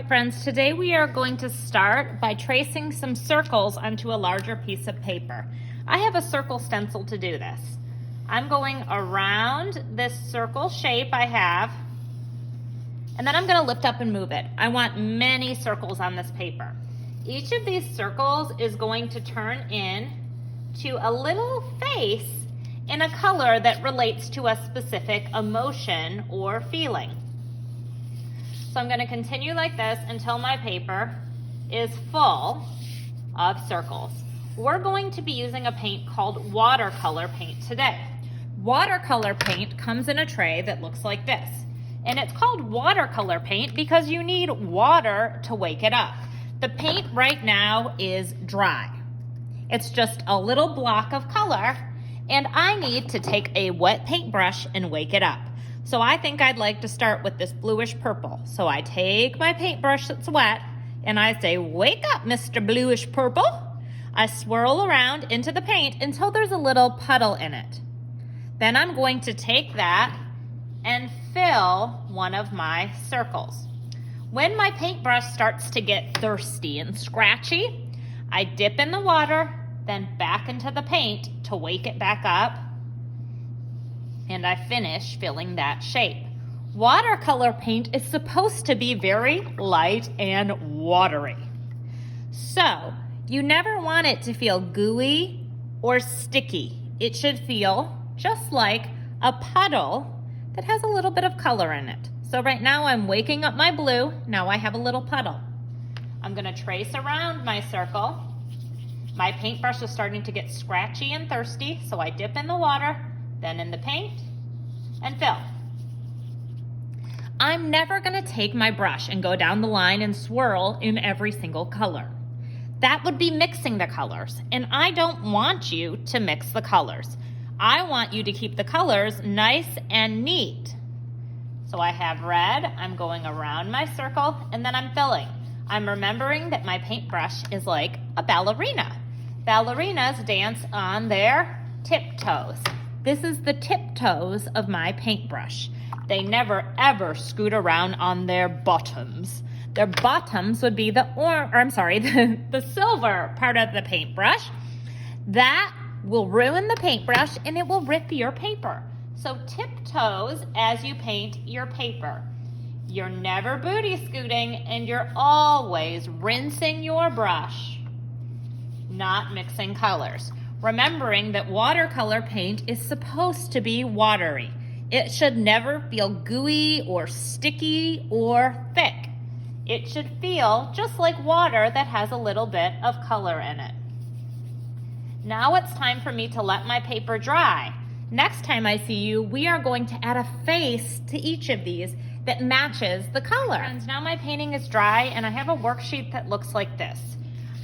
right, friends, today we are going to start by tracing some circles onto a larger piece of paper. I have a circle stencil to do this. I'm going around this circle shape I have, and then I'm going to lift up and move it. I want many circles on this paper. Each of these circles is going to turn in to a little face in a color that relates to a specific emotion or feeling. So I'm going to continue like this until my paper is full of circles. We're going to be using a paint called watercolor paint today. Watercolor paint comes in a tray that looks like this. And it's called watercolor paint because you need water to wake it up. The paint right now is dry. It's just a little block of color, and I need to take a wet paintbrush and wake it up. So I think I'd like to start with this bluish purple. So I take my paintbrush that's wet and I say, wake up, Mr. Bluish Purple. I swirl around into the paint until there's a little puddle in it. Then I'm going to take that and fill one of my circles. When my paintbrush starts to get thirsty and scratchy, I dip in the water, then back into the paint to wake it back up, and I finish filling that shape. Watercolor paint is supposed to be very light and watery. So, you never want it to feel gooey or sticky. It should feel just like a puddle that has a little bit of color in it. So right now I'm waking up my blue. Now I have a little puddle. I'm going to trace around my circle. My paintbrush is starting to get scratchy and thirsty, so I dip in the water, then in the paint, and fill. I'm never going to take my brush and go down the line and swirl in every single color. That would be mixing the colors, and I don't want you to mix the colors. I want you to keep the colors nice and neat. So I have red, I'm going around my circle, and then I'm filling. I'm remembering that my paintbrush is like a ballerina. Ballerinas dance on their tiptoes. This is the tiptoes of my paintbrush. They never ever scoot around on their bottoms. Their bottoms would be the silver part of the paintbrush. That will ruin the paintbrush and it will rip your paper. So tiptoes as you paint your paper. You're never booty scooting and you're always rinsing your brush, not mixing colors. Remembering that watercolor paint is supposed to be watery. It should never feel gooey or sticky or thick. It should feel just like water that has a little bit of color in it. Now it's time for me to let my paper dry. Next time I see you, we are going to add a face to each of these that matches the color. Friends, now my painting is dry and I have a worksheet that looks like this.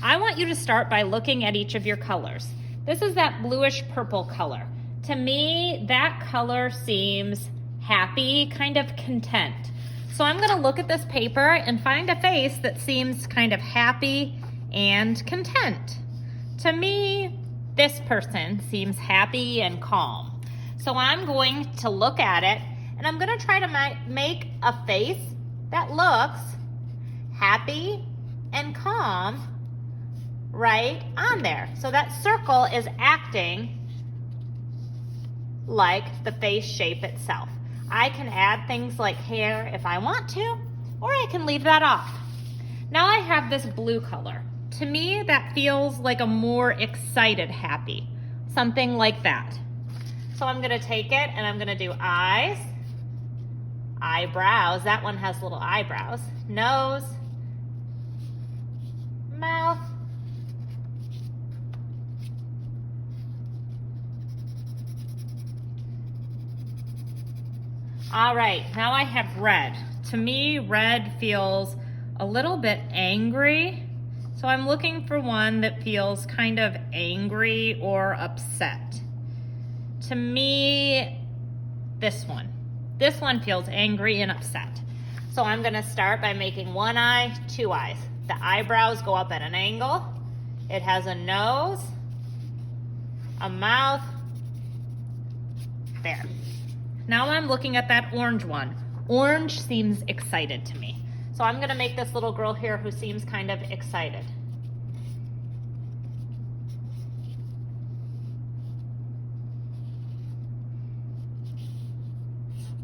I want you to start by looking at each of your colors. This is that bluish purple color. To me, that color seems happy, kind of content. So I'm going to look at this paper and find a face that seems kind of happy and content. To me, this person seems happy and calm. So I'm going to look at it and I'm going to try to make a face that looks happy and calm right on there. So that circle is acting like the face shape itself. I can add things like hair if I want to, or I can leave that off. Now I have this blue color. To me, that feels like a more excited happy, something like that. So I'm going to take it and I'm going to do eyes, eyebrows. That one has little eyebrows. Nose, mouth, all right, now I have red. To me, red feels a little bit angry. So I'm looking for one that feels kind of angry or upset. To me, this one feels angry and upset. So I'm gonna start by making one eye, two eyes. The eyebrows go up at an angle. It has a nose, a mouth, there. Now I'm looking at that orange one. Orange seems excited to me. So I'm gonna make this little girl here who seems kind of excited.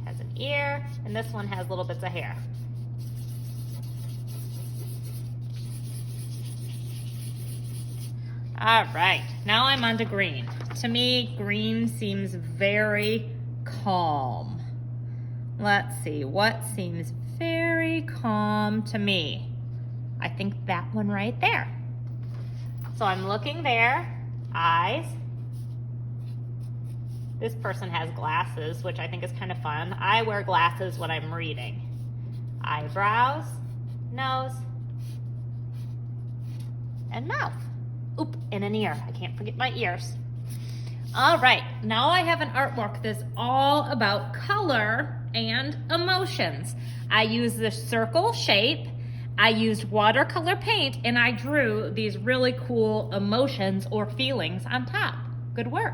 Has an ear, and this one has little bits of hair. All right, now I'm on to green. To me, green seems very calm. Let's see, what seems very calm to me? I think that one right there. So I'm looking there, eyes. This person has glasses, which I think is kind of fun. I wear glasses when I'm reading. Eyebrows, nose, and mouth. Oop, and an ear. I can't forget my ears. All right, now I have an artwork that's all about color and emotions. I used the circle shape, I used watercolor paint, and I drew these really cool emotions or feelings on top. Good work.